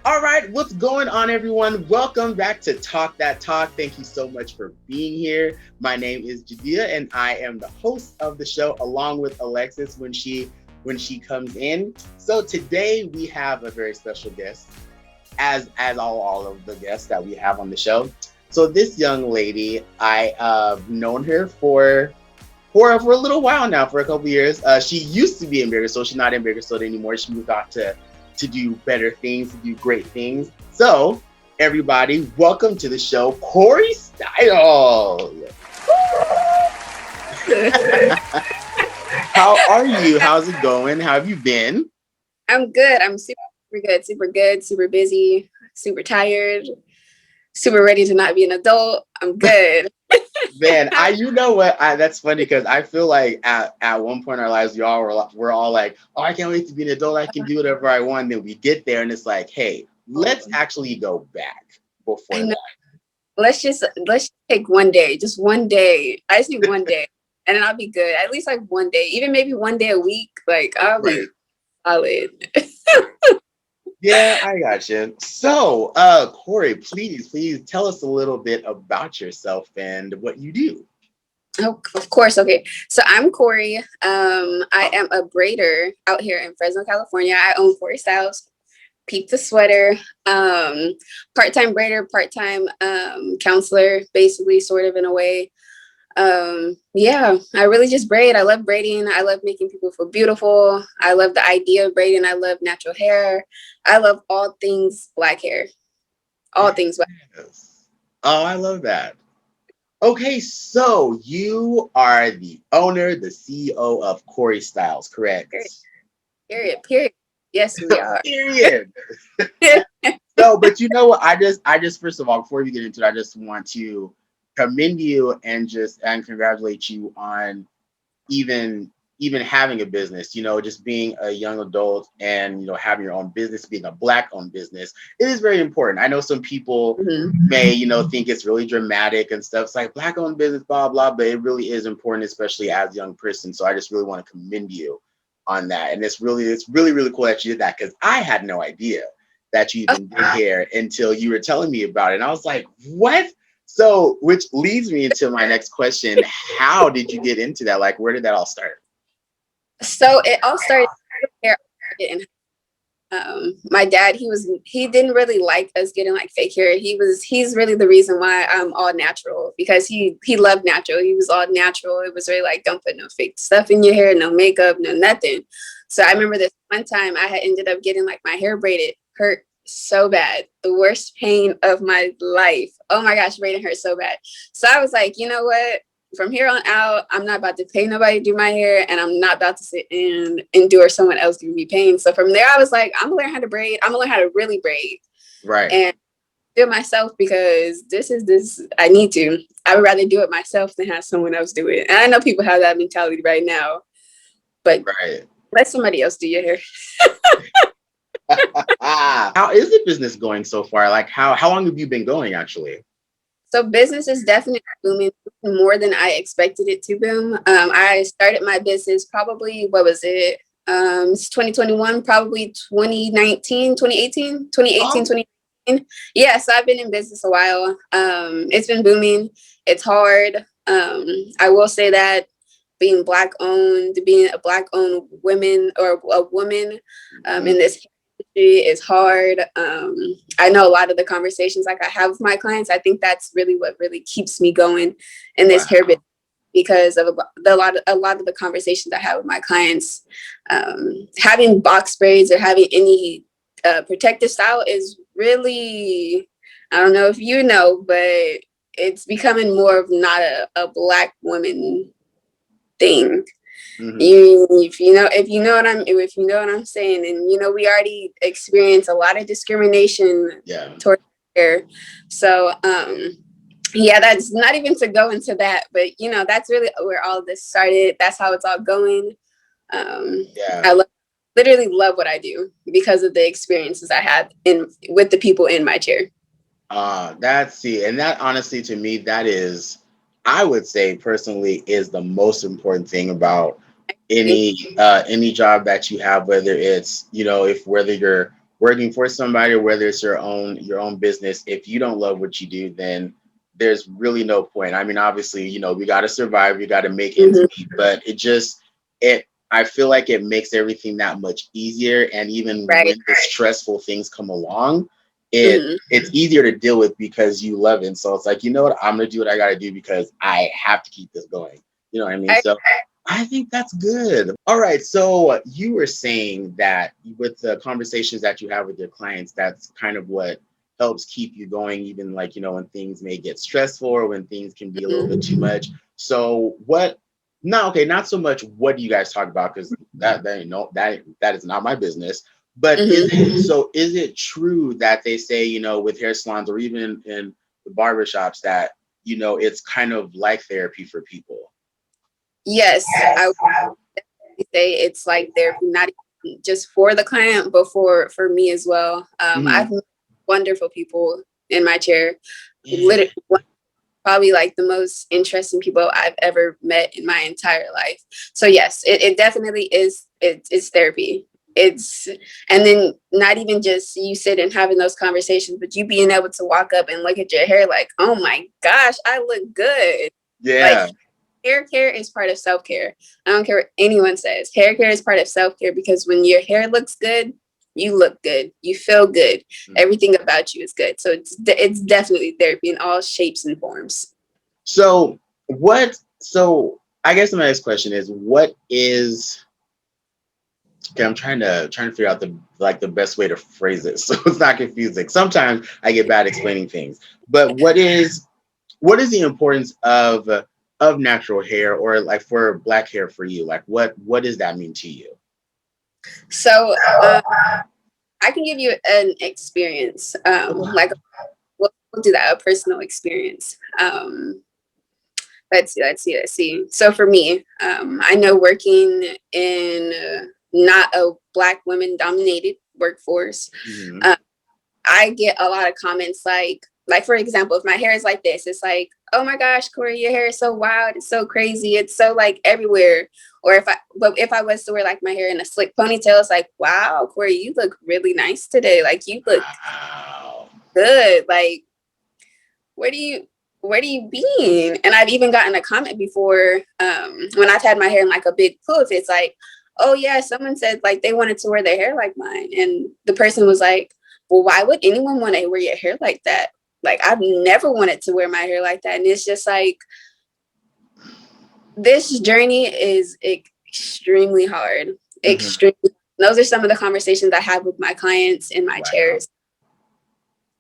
All right, what's going on, everyone? Welcome back to Talk That Talk. Thank you so much for being here. My name is Jadea, and I am the host of the show, along with Alexis when she comes in. So today we have a very special guest, as all of the guests that we have on the show. So this young lady, I've known her for a little while now, for a couple years. She used to be in Bakersfield. She's not in Bakersfield anymore. She moved out to do better things, to do great things. So, everybody, welcome to the show, Korri Styles. How are you? How's it going? How have you been? I'm good. I'm super good, super busy, super tired, super ready to not be an adult. I'm good. Man, you know what? That's funny because I feel like at one point in our lives, we're all like, oh, I can't wait to be an adult. I can do whatever I want. Then we get there, and it's like, hey, let's actually go back I before know. that. Let's just take one day, just one day. I just need one day, and then I'll be good. At least like one day, even maybe one day a week. Like I'll Right. be solid. Yeah, I got you. So, Korri, please tell us a little bit about yourself and what you do. Oh, of course. Okay. So I'm Korri. I am a braider out here in Fresno, California. I own Korri Styles. Peep the sweater. Part-time braider, part-time counselor, basically, sort of in a way. Yeah, I really just braid. I love braiding. I love making people feel beautiful. I love the idea of braiding. I love natural hair. I love all things black hair. All things black. Yes. Oh, I love that. Okay, so you are the owner, the CEO of Korri Styles, correct? Period. Period. Period. Yes, we are. Period. No, but you know what? I just first of all, before we get into it, I just want to commend you and congratulate you on even even having a business, just being a young adult and having your own business, being a black owned business. It is very important. I know some people Mhm. may think it's really dramatic and stuff. It's like black owned business, blah blah, but it really is important, especially as a young person. So I just really want to commend you on that. And it's really cool that you did that, because I had no idea that you even did hair until you were telling me about it. And I was like, what? So, which leads me into my next question. How did you get into that? Like, where did that all start? So it all started here in my dad. He didn't really like us getting like fake hair. He's really the reason why I'm all natural, because he loved natural. He was all natural. It was really like, don't put no fake stuff in your hair, no makeup, no nothing. So I remember this one time I had ended up getting like my hair braided. Hurt so bad. The worst pain of my life. Oh my gosh, braiding hurt so bad. So I was like, you know what? From here on out, I'm not about to pay nobody to do my hair, and I'm not about to sit and endure someone else giving me pain. So from there, I was like, I'm gonna learn how to braid. I'm gonna learn how to really braid Right. and do it myself, because this I need to. I would rather do it myself than have someone else do it. And I know people have that mentality right now, but Right. let somebody else do your hair. How is the business going so far? Like, how long have you been going actually? So business is definitely booming more than I expected it to boom. I started my business probably, what was it? It's 2021, probably 2019, 2018, 2018, Oh, 2019. Yeah, so I've been in business a while. It's been booming. It's hard. I will say that being a black owned woman or a woman in mhm. this is hard. I know a lot of the conversations like I have with my clients, I think that's really what really keeps me going in this hair business, Wow. because of a lot of the conversations I have with my clients. Having box braids or having any protective style is really, I don't know if you know, but it's becoming more of not a black woman thing. Hmm. If you know what I'm saying, and we already experience a lot of discrimination Yeah. toward hair. So yeah, that's not even to go into that, but that's really where all of this started. That's how it's all going. Yeah. I literally love what I do because of the experiences I had in with the people in my chair. That's see, and that honestly to me, that is, I would say personally, is the most important thing about any job that you have, whether it's, if whether you're working for somebody, or whether it's your own business, if you don't love what you do, then there's really no point. I mean, obviously, we got to survive, we got to make ends Mhm. meet, but it I feel like it makes everything that much easier. And even Right. when the stressful things come along, Mhm. it's easier to deal with because you love it. So it's like, you know what, I'm gonna do what I gotta do because I have to keep this going. You know what I mean? I, So I think that's good. All right. So you were saying that with the conversations that you have with your clients, that's kind of what helps keep you going, even like, when things may get stressful or when things can be a little bit too much. So what, no, okay, not so much what do you guys talk about? Because that is not my business. But mhm. is it true that they say, with hair salons or even in the barbershops that, it's kind of like therapy for people? Yes, I would say it's like therapy, not even just for the client, but for me as well. Hmm. I've met wonderful people in my chair. Yeah. Literally, probably like the most interesting people I've ever met in my entire life. So yes, it definitely is. It's therapy. It's and then not even just you sit and having those conversations, but you being able to walk up and look at your hair like, oh my gosh, I look good. Like Yeah. hair care is part of self-care. I don't care what anyone says. Hair care is part of self-care because when your hair looks good, you look good, you feel good, everything about you is good. So it's definitely therapy in all shapes and forms. So so I guess my next question is what is okay, I'm trying to figure out the best way to phrase it so it's not confusing. Sometimes I get bad explaining things. But what is the importance of natural hair, or like for black hair for you? Like what does that mean to you? So I can give you an experience, like we'll do that, a personal experience. Let's see. So for me, I know working in not a Black women dominated workforce, Hmm. uh, I get a lot of comments like for example, if my hair is like this, it's like, oh my gosh, Korri, your hair is so wild, it's so crazy, it's so like everywhere. Or if I was to wear like my hair in a slick ponytail, it's like, wow, Korri, you look really nice today. Like you look Wow. good. Like where do you where do you been? And I've even gotten a comment before when I've had my hair in like a big poof. It's like, oh yeah, someone said like they wanted to wear their hair like mine, and the person was like, well, why would anyone want to wear your hair like that? Like I've never wanted to wear my hair like that, and it's just like this journey is extremely hard. Hmm. Extremely. Those are some of the conversations I have with my clients in my Wow. chairs.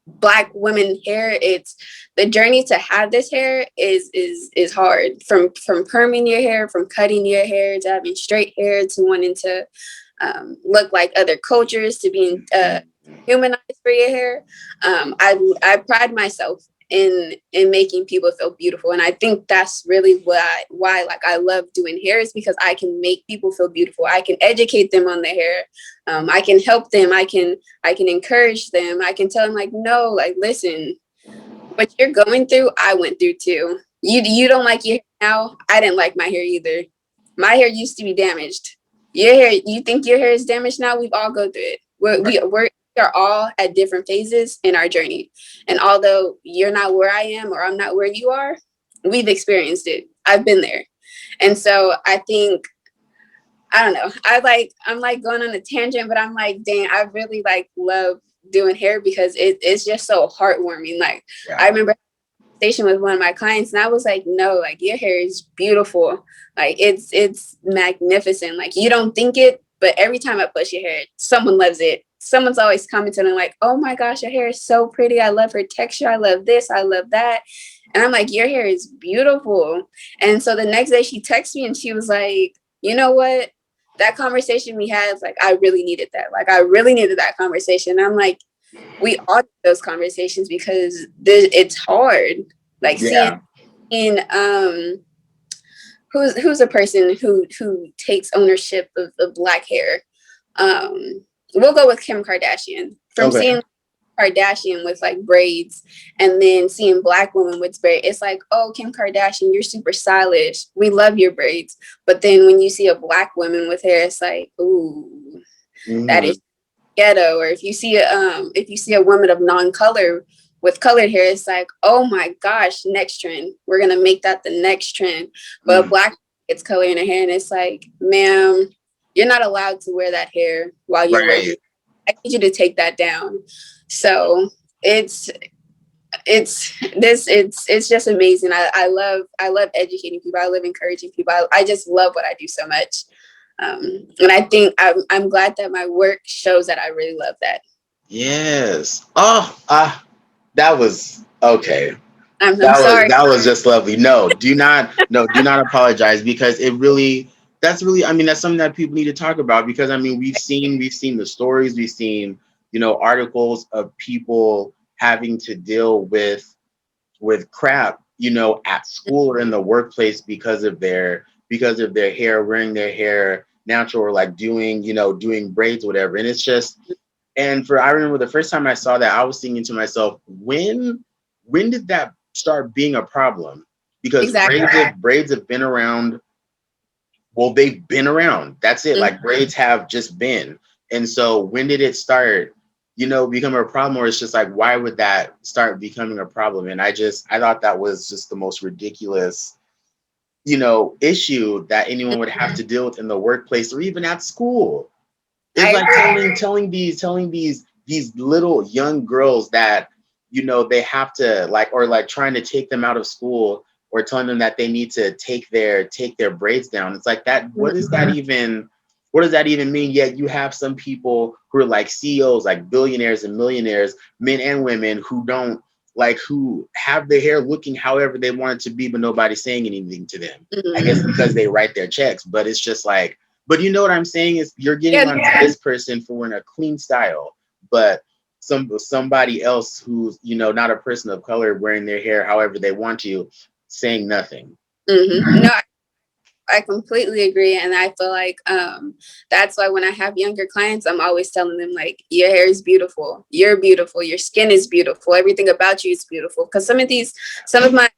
Black women hair, it's the journey to have this hair is hard, from perming your hair, from cutting your hair to having straight hair to wanting to look like other cultures, to being humanized for your hair. I pride myself in making people feel beautiful, and I think that's really why like I love doing hair, is because I can make people feel beautiful. I can educate them on their hair. I can help them. I can encourage them. I can tell them like, no, like listen, what you're going through, I went through too. You don't like your hair now. I didn't like my hair either. My hair used to be damaged. Your hair, you think your hair is damaged now? We've all go through it. We are all at different phases in our journey. And although you're not where I am or I'm not where you are, we've experienced it. I've been there. And so I think, I don't know. I'm like going on a tangent, but I'm like, dang, I really like love doing hair because it's just so heartwarming. Like I Yeah. remember station with one of my clients, and I was like, no, like your hair is beautiful. Like it's magnificent. Like you don't think it, but every time I push your hair, someone loves it. Someone's always commenting and like, oh my gosh, your hair is so pretty. I love her texture. I love this. I love that. And I'm like, your hair is beautiful. And so the next day she texted me and she was like, you know what? That conversation we had, like, I really needed that. Like, I really needed that conversation. And I'm like, we all do those conversations because it's hard. Like seeing Yeah. in who's a person who takes ownership of black hair. We'll go with Kim Kardashian. From Okay. seeing Kardashian with like braids and then seeing black women with braids, it's like, oh, Kim Kardashian, you're super stylish. We love your braids. But then when you see a black woman with hair, it's like, ooh, that Hmm. is. ghetto, or if you see a woman of non-color with colored hair, it's like, oh my gosh, next trend, we're gonna make that the next trend. But black gets color in her hair, and it's like, ma'am, you're not allowed to wear that hair while you're Right. working. I need you to take that down. So it's it's just amazing. I love educating people. I love encouraging people. I just love what I do so much. And I think I'm glad that my work shows that I really love that. Yes. Oh, that was okay. I'm sorry. That was just lovely. No, do not apologize, because it really, that's really, I mean, that's something that people need to talk about, because I mean, we've seen the stories, we've seen, articles of people having to deal with crap, at school or in the workplace because of their hair, wearing their hair natural, or like doing, doing braids, whatever. And it's just, and for I remember the first time I saw that, I was thinking to myself, when did that start being a problem? Because Exactly. braids have been around. Well, they've been around. That's it. Mhm. Like, braids have just been. And so when did it start, become a problem? Or it's just like, why would that start becoming a problem? And I thought that was just the most ridiculous, issue that anyone would have to deal with in the workplace or even at school. It's I like agree. telling these little young girls that, they have to, like, or like trying to take them out of school, or telling them that they need to take their braids down. It's like, that, what does that even mean? Yet you have some people who are like CEOs, like billionaires and millionaires, men and women, who have their hair looking however they want it to be, but nobody's saying anything to them. I guess Mhm. because they write their checks. But it's just like, but you know what I'm saying, is you're getting Yeah. onto this person for wearing a clean style, but somebody else who's, not a person of color, wearing their hair however they want to, saying nothing. No, I completely agree, and I feel like that's why when I have younger clients, I'm always telling them, like, your hair is beautiful, you're beautiful, your skin is beautiful, everything about you is beautiful. Because some of my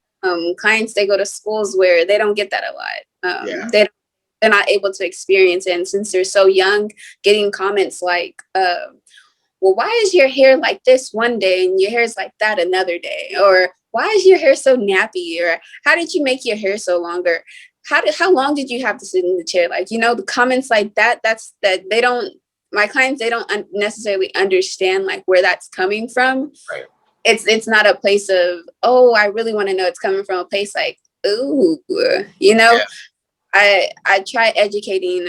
clients, they go to schools where they don't get that a lot. Yeah. They're not able to experience it, and since they're so young, getting comments like, well, why is your hair like this one day and your hair is like that another day? Or why is your hair so nappy? Or how did you make your hair so longer? How long did you have to sit in the chair? Like, the comments like that, that they don't, my clients, they don't necessarily understand like where that's coming from. Right. It's not a place of, oh, I really want to know. It's coming from a place like, ooh, you know, Yeah. I try educating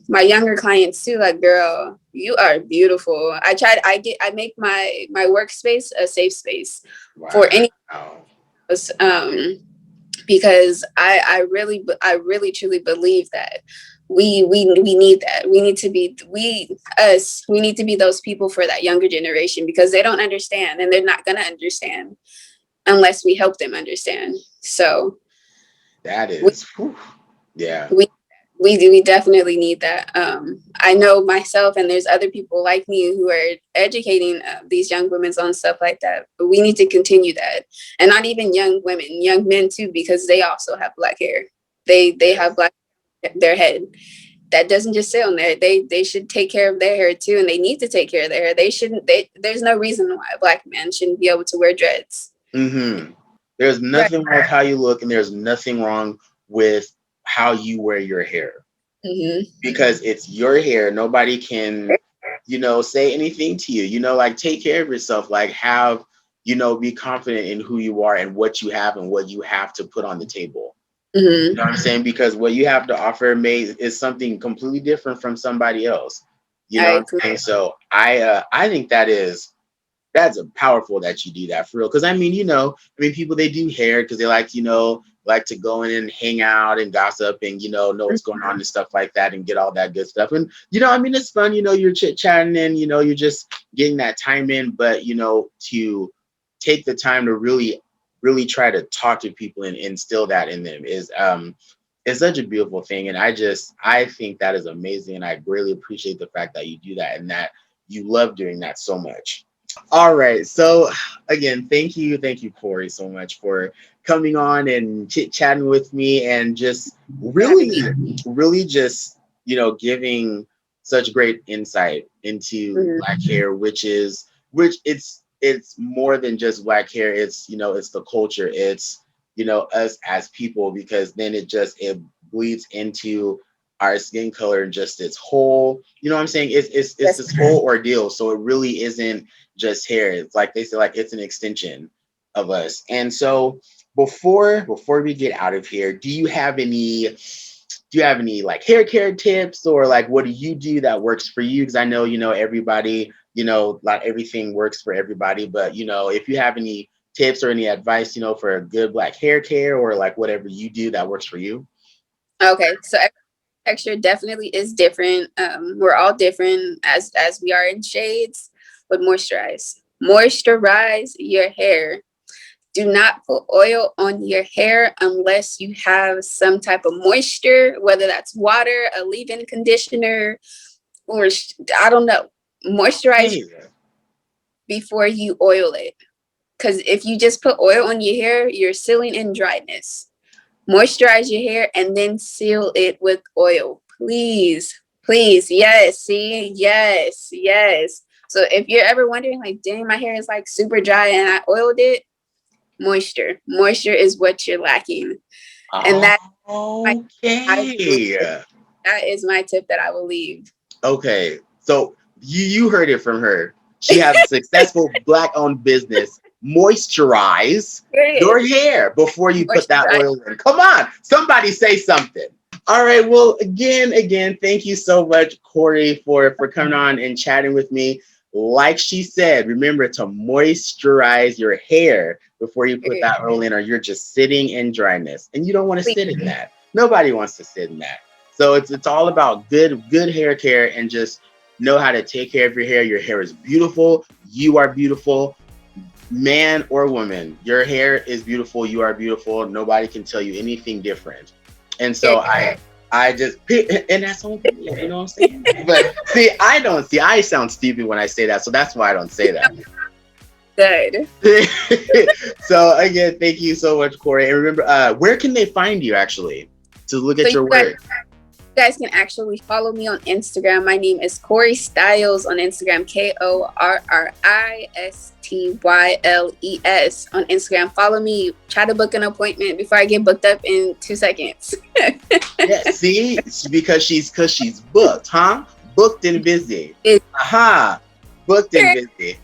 my younger clients too, like, girl, you are beautiful. I make my workspace a safe space for Wow. any of us, because I really truly believe that we need that. We need to be we need to be those people for that younger generation, because they don't understand, and they're not going to understand unless we help them understand. So That we is, whew. Yeah. we we definitely need that. I know myself, and there's other people like me who are educating these young women on stuff like that. But we need to continue that, and not even young women, young men too, because they also have black hair. They Yes. have black their head. That doesn't just sit on there. They should take care of their hair too, and they need to take care of their hair. They shouldn't. There's no reason why a black man shouldn't be able to wear dreads. Mm-hmm. There's Right. nothing wrong with how you look, and there's nothing wrong with how you wear your hair, Mm-hmm. because it's your hair. Nobody can, say anything to you. Like, take care of yourself. Like, be confident in who you are and what you have and what you have to put on the table. You know Mm-hmm. what I'm saying? Because what you have to offer is something completely different from somebody else. You know I what I'm agree. saying? So I think that's a powerful that you do that, for real. Because I mean, people, they do hair because they like, like to go in and hang out and gossip and, know what's going on and stuff like that, and get all that good stuff. And, I mean, it's fun, you're chit chatting and, you're just getting that time in. But, to take the time to really, really try to talk to people and instill that in them is such a beautiful thing. And I think that is amazing. And I greatly appreciate the fact that you do that, and that you love doing that so much. All right. So again, thank you, Korri, so much for coming on and chit chatting with me, and just For having me. really, really just, giving such great insight into black hair, which it's more than just black hair. It's, it's the culture. It's, us as people, because then it bleeds into our skin color and just its whole, you know what I'm saying? It's this whole ordeal. So it really isn't just hair. It's like they say, like it's an extension of us. And so before we get out of here, do you have any like hair care tips, or like what do you do that works for you? Because I know, everybody, not everything works for everybody, but if you have any tips or any advice, for a good black hair care, or like whatever you do that works for you. Okay, so texture definitely is different. We're all different as we are in shades, but moisturize your hair. Do not put oil on your hair unless you have some type of moisture, whether that's water, a leave-in conditioner, or I don't know. Moisturize before you oil it. Because if you just put oil on your hair, you're sealing in dryness. Moisturize your hair and then seal it with oil. Please. Yes. See? Yes. So if you're ever wondering, like, dang, my hair is like super dry and I oiled it, moisture is what you're lacking. And that is my tip that I will leave. Okay, so you heard it from her. She has a successful black-owned business. Moisturize your hair before you put that oil in. Come on, somebody say something. All right, well, again, thank you so much, Korri, for coming on and chatting with me. Like she said, remember to moisturize your hair before you put that oil in, or you're just sitting in dryness. And you don't want to sit in that. Nobody wants to sit in that. So it's all about good hair care, and just know how to take care of your hair. Your hair is beautiful. You are beautiful. Man or woman, your hair is beautiful. You are beautiful. Nobody can tell you anything different. And so I just, and that's on video, you know what I'm saying? But I sound stupid when I say that. So that's why I don't say that. Good. So again, thank you so much, Korri. And remember, where can they find you actually to look at your work? You guys can actually follow me on Instagram. My name is Korri Styles on Instagram, KORRISTYLES on Instagram. Follow me. Try to book an appointment before I get booked up in 2 seconds. Yeah, see, because she's booked, huh? Booked and busy. Aha, booked and busy.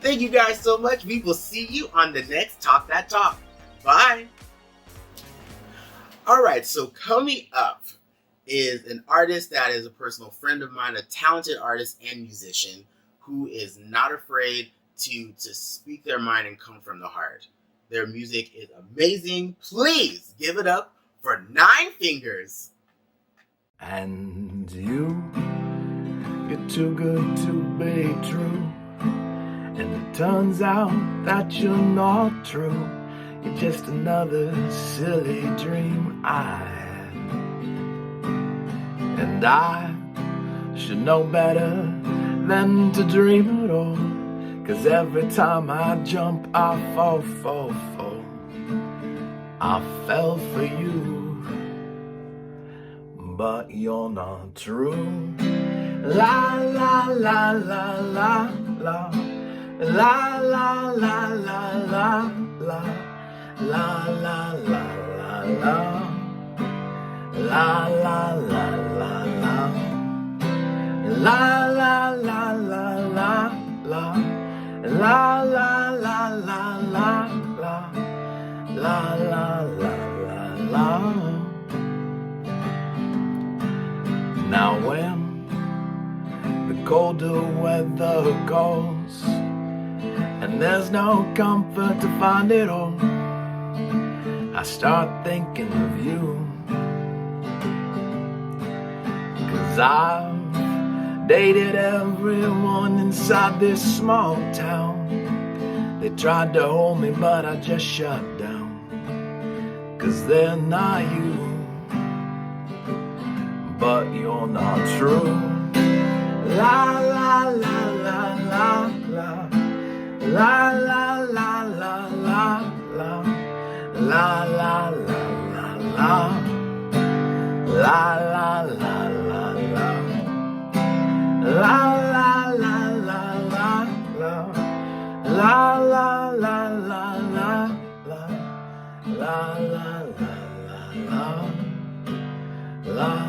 Thank you guys so much. We will see you on the next Talk That Talk. Bye. All right, so coming up is an artist that is a personal friend of mine, a talented artist and musician who is not afraid to speak their mind and come from the heart. Their music is amazing. Please give it up for Ninefingers. And you're too good to be true. And it turns out that you're not true. You're just another silly dream I had. And I should know better than to dream at all. 'Cause every time I jump, I fall. I fell for you, but you're not true. La la la la la la. La la la la la la. La la la la la. La la la la la. La la la la la la. La la la la la la. La la la la la. Now when the colder weather goes and there's no comfort to find it all, I start thinking of you. 'Cause I've dated everyone inside this small town. They tried to hold me but I just shut down. 'Cause they're not you, but you're not true. La la la la la la. La la la la la la. La la la la la. La la la la la. la